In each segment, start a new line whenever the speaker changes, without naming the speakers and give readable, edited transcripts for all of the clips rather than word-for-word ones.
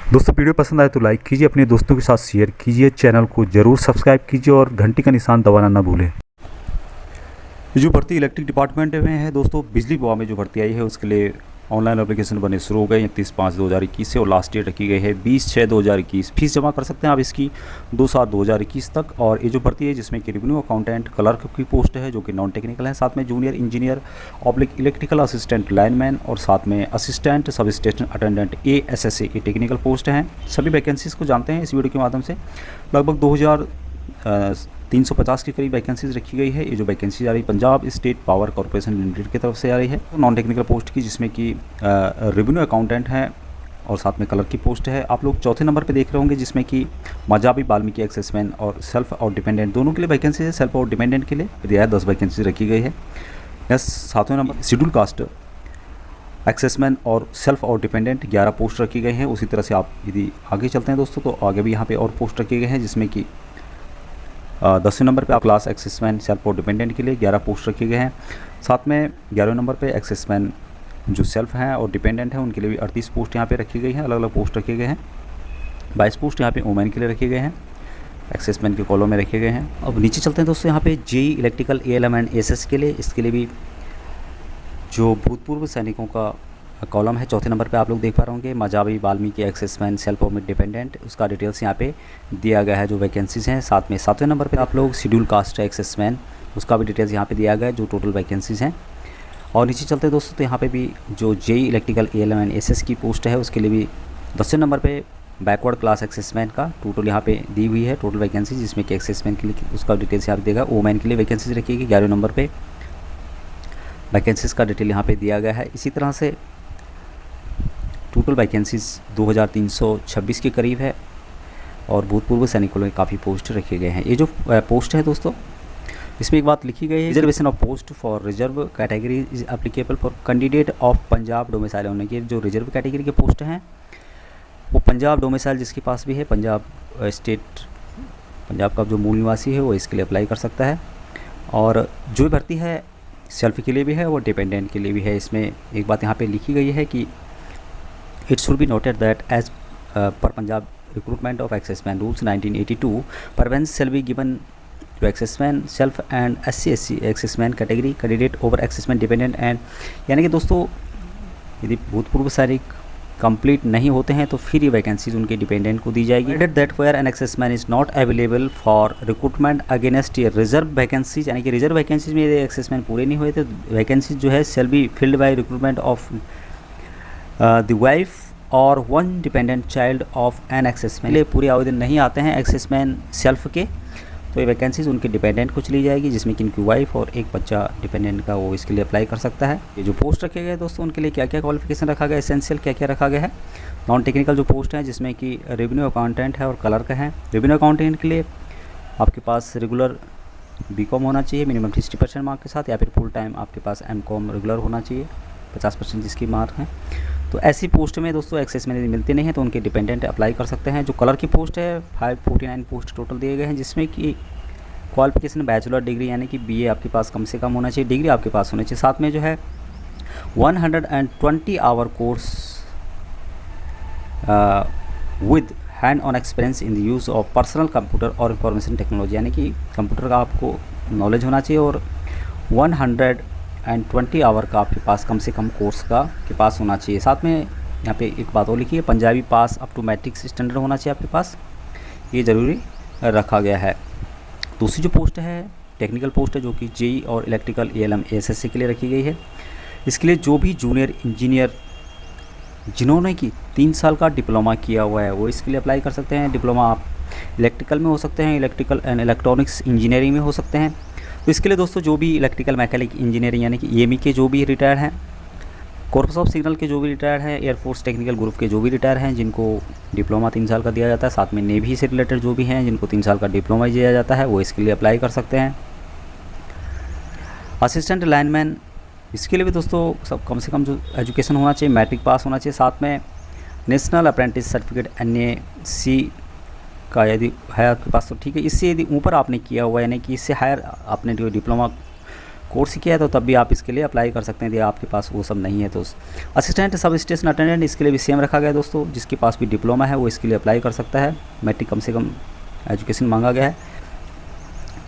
दोस्तों वीडियो पसंद आए तो लाइक कीजिए, अपने दोस्तों के साथ शेयर कीजिए, चैनल को ज़रूर सब्सक्राइब कीजिए और घंटी का निशान दबाना ना भूलें। ये जो भर्ती इलेक्ट्रिक डिपार्टमेंट में है दोस्तों, बिजली विभाग में जो भर्ती आई है उसके लिए ऑनलाइन एप्लीकेशन बनने शुरू हो गए 31/5/2021 से और लास्ट डेट रखी गई है 20/6/2021। फीस जमा कर सकते हैं आप इसकी 2/7/2021 तक। और ये जो भर्ती है जिसमें कि रेवेन्यू अकाउंटेंट क्लर्क की पोस्ट है जो कि नॉन टेक्निकल है, साथ में junior engineer oblique electrical assistant lineman और साथ में assistant sub station attendant ASSA ये टेक्निकल पोस्ट हैं। सभी वैकेंसीज़ को जानते हैं इस वीडियो के माध्यम से। लगभग 2350 के करीब वैकेंसीज रखी गई है। ये जो वैकेंसी आ रही है Punjab state power corporation limited की तरफ से आ रही है, नॉन टेक्निकल पोस्ट की, जिसमें कि रेवेन्यू अकाउंटेंट है और साथ में क्लर्क की पोस्ट है। आप लोग चौथे नंबर पे देख रहे होंगे जिसमें कि मजाबी वाल्मीकि एक्सेसमैन और सेल्फ और डिपेंडेंट दोनों के लिए वैकेंसी है। सेल्फ और डिपेंडेंट के लिए रियायत 10 वैकेंसी रखी गई है। नेक्स्ट सातवें नंबर शेड्यूल कास्ट एक्सेसमैन और सेल्फ और डिपेंडेंट 11 पोस्ट रखी गई हैं। उसी तरह से आप यदि आगे चलते हैं दोस्तों तो आगे भी यहाँ पे और पोस्ट रखे गए हैं, जिसमें कि 10वें नंबर पे आप क्लास एक्सेसमैन सेल्फ और डिपेंडेंट के लिए 11 पोस्ट रखे गए हैं। साथ में 11वें नंबर पे एक्सेसमैन जो सेल्फ हैं और डिपेंडेंट हैं उनके लिए भी 38 पोस्ट यहाँ पे रखी गई हैं, अलग अलग पोस्ट रखे गए हैं। 22 पोस्ट यहाँ पे वुमेन के लिए रखे गए हैं, एक्सेसमैन के कॉलम में रखे गए हैं। अब नीचे चलते हैं दोस्तों, यहाँ पे JEE electrical ALM and SS के लिए, इसके लिए भी जो भूतपूर्व सैनिकों का कॉलम है चौथे नंबर पे आप लोग देख पा रहे होंगे, मजाबी वाल्मीकि एक्सेसमैन सेल्फ और डिपेंडेंट, उसका डिटेल्स यहाँ पे दिया गया है जो वैकेंसीज़ हैं। साथ में 7वें नंबर पे आप लोग शेड्यूल कास्ट एक्सेसमैन, उसका भी डिटेल्स यहाँ पे दिया गया है जो टोटल वैकेंसीज़ हैं। और नीचे चलते हैं दोस्तों तो यहाँ पे भी जो JEE electrical ALM and SS की पोस्ट है उसके लिए भी 10वें नंबर पे बैकवर्ड क्लास एक्सेसमैन का टोटल यहाँ पे दी हुई है टोटल वैकेंसी, जिसमें कि एक्सेसमैन के लिए उसका डिटेल्स यहाँ पे देगा। वुमेन के लिए वैकेंसीज रखिएगी 11वें नंबर पर वैकेंसीज़ का डिटेल यहाँ पे दिया गया है। इसी तरह से टोटल वैकेंसीज़ 2326 के करीब है और भूतपूर्व सैनिकों में काफ़ी पोस्ट रखे गए हैं। ये जो पोस्ट है दोस्तों, इसमें एक बात लिखी गई है, reservation of post for reserve category is applicable for candidate of Punjab domicile होने की। जो रिजर्व कैटेगरी के पोस्ट हैं वो पंजाब डोमिसाइल जिसके पास भी है, पंजाब स्टेट, पंजाब का जो मूल निवासी है वो इसके लिए अप्लाई कर सकता है। और जो भर्ती है सेल्फ के लिए भी है और डिपेंडेंट के लिए भी है। इसमें एक बात यहाँ पे लिखी गई है कि It should be noted that as per Punjab recruitment of accessman rules 1982, preference shall be given to accessman self and SC/SC accessman category candidate over accessman dependent and यानी कि दोस्तों यदि भूतपूर्व सैनिक कंप्लीट नहीं होते हैं तो फिर ये वैकेंसीज उनके डिपेंडेंट को दी जाएगी। That where an accessman is not available for recruitment against ये रिजर्व वैकेंसीज, यानी कि रिजर्व वैकेंसीज में यदि accessman पूरे नहीं हुए तो वैकेंसीज जो है shall be filled by recruitment of the wife और one dependent child of an exserviceman. लिए पूरे आवेदन नहीं आते हैं एक्सेसमैन सेल्फ के, तो ये वैकेंसीज उनके डिपेंडेंट को चली जाएगी, जिसमें कि इनकी वाइफ और एक बच्चा डिपेंडेंट का वो इसके लिए अप्लाई कर सकता है। ये जो पोस्ट रखे गए दोस्तों उनके लिए क्या क्या क्वालिफिकेशन रखा गया, एसेंशियल क्या क्या रखा गया है। नॉन टेक्निकल जो पोस्ट हैं जिसमें कि रेवेन्यू अकाउंटेंट है और क्लर्क है। रेवेन्यू अकाउंटेंट के लिए आपके पास रेगुलर BCom होना चाहिए मिनिमम 60% मार्क के साथ, या फिर फुल टाइम आपके पास MCom रेगुलर होना चाहिए 50% जिसकी मार्क है। तो ऐसी पोस्ट में दोस्तों एक्सेसमैन यदि मिलते नहीं हैं तो उनके डिपेंडेंट अप्लाई कर सकते हैं। जो कलर की पोस्ट है 549 पोस्ट टोटल दिए गए हैं, जिसमें कि क्वालिफिकेशन बैचलर डिग्री यानी कि BA आपके पास कम से कम होना चाहिए, डिग्री आपके पास होनी चाहिए। साथ में जो है 120 hour course with hand on experience in the use of personal computer और इंफॉर्मेशन टेक्नोलॉजी, यानी कि कंप्यूटर का आपको नॉलेज होना चाहिए और 120 आवर का आपके पास कम से कम कोर्स का के पास होना चाहिए। साथ में यहाँ पे एक बात और लिखी है, पंजाबी पास अप टू मैट्रिक स्टैंडर्ड होना चाहिए आपके पास, ये ज़रूरी रखा गया है। दूसरी जो पोस्ट है टेक्निकल पोस्ट है जो कि JEE और इलेक्ट्रिकल ALM ASSC के लिए रखी गई है। इसके लिए जो भी जूनियर इंजीनियर जिन्होंने कि 3 साल का डिप्लोमा किया हुआ है वो इसके लिए अप्लाई कर सकते हैं। डिप्लोमा आप इलेक्ट्रिकल में हो सकते हैं, इलेक्ट्रिकल एंड इलेक्ट्रॉनिक्स इंजीनियरिंग में हो सकते हैं। तो इसके लिए दोस्तों जो भी इलेक्ट्रिकल मैकेनिक इंजीनियरिंग यानी कि EME के जो भी रिटायर हैं, कॉर्प्स ऑफ सिग्नल के जो भी रिटायर हैं, एयरफोर्स टेक्निकल ग्रुप के जो भी रिटायर हैं जिनको डिप्लोमा 3 साल का दिया जाता है, साथ में नेवी से रिलेटेड जो भी हैं जिनको 3 साल का डिप्लोमा दिया जाता है वो इसके लिए अप्लाई कर सकते हैं। असिस्टेंट लाइनमैन इसके लिए भी दोस्तों सब कम से कम जो एजुकेशन होना चाहिए मैट्रिक पास होना चाहिए, साथ में नेशनल अप्रेंटिस सर्टिफिकेट NAC का यदि है आपके पास तो ठीक है। इससे यदि ऊपर आपने किया हुआ यानी कि इससे हायर आपने जो डिप्लोमा कोर्स किया है तो तब भी आप इसके लिए अप्लाई कर सकते हैं। यदि आपके पास वो सब नहीं है तो असिस्टेंट सब स्टेशन अटेंडेंट इसके लिए भी सेम रखा गया है दोस्तों। जिसके पास भी डिप्लोमा है वो इसके लिए अप्लाई कर सकता है। मैट्रिक कम से कम एजुकेशन मांगा गया है।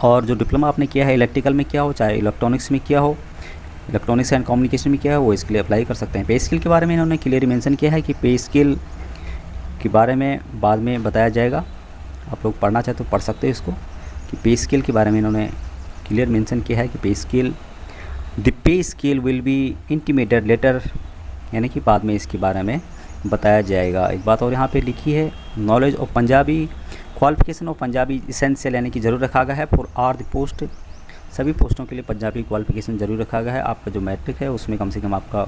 और जो डिप्लोमा आपने किया है इलेक्ट्रिकल में किया हो, चाहे इलेक्ट्रॉनिक्स में किया हो, इलेक्ट्रॉनिक्स एंड कम्युनिकेशन में किया है, वो इसके लिए अप्लाई कर सकते हैं। पे स्केल के बारे में इन्होंने क्लियर मेंशन किया है कि पे स्केल के बारे में बाद में बताया जाएगा। आप लोग पढ़ना चाहे तो पढ़ सकते हैं इसको, कि पे स्केल के बारे में इन्होंने क्लियर मेंशन किया है कि the pay scale will be intimated later, यानी कि बाद में इसके बारे में बताया जाएगा। एक बात और यहाँ पे लिखी है, knowledge of Punjabi, qualification of Punjabi essential, यानी कि ज़रूर रखा गया है फॉर आर द पोस्ट, सभी पोस्टों के लिए पंजाबी क्वालिफिकेशन ज़रूर रखा गया है। आपका जो मैट्रिक है उसमें कम से कम आपका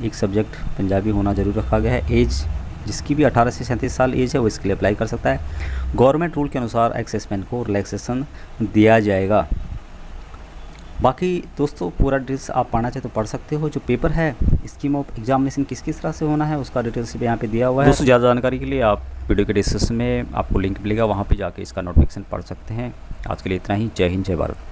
एक सब्जेक्ट पंजाबी होना ज़रूर रखा गया है। एज जिसकी भी 18 से 37 साल एज है वो इसके लिए अप्लाई कर सकता है। गवर्नमेंट रूल के अनुसार एक्सेसमेंट को रिलैक्सेशन दिया जाएगा। बाकी दोस्तों पूरा डिटेल्स आप पढ़ना चाहे तो पढ़ सकते हो। जो पेपर है स्कीम ऑफ एग्जामिनेशन किस किस तरह से होना है उसका डिटेल्स भी यहाँ पे दिया हुआ है। दोस्तों ज़्यादा जानकारी के लिए आप वीडियो के डिस्क्रिप्शन में आपको लिंक मिलेगा, वहाँ पे जाके इसका नोटिफिकेशन पढ़ सकते हैं। आज के लिए इतना ही। जय हिंद, जय भारत।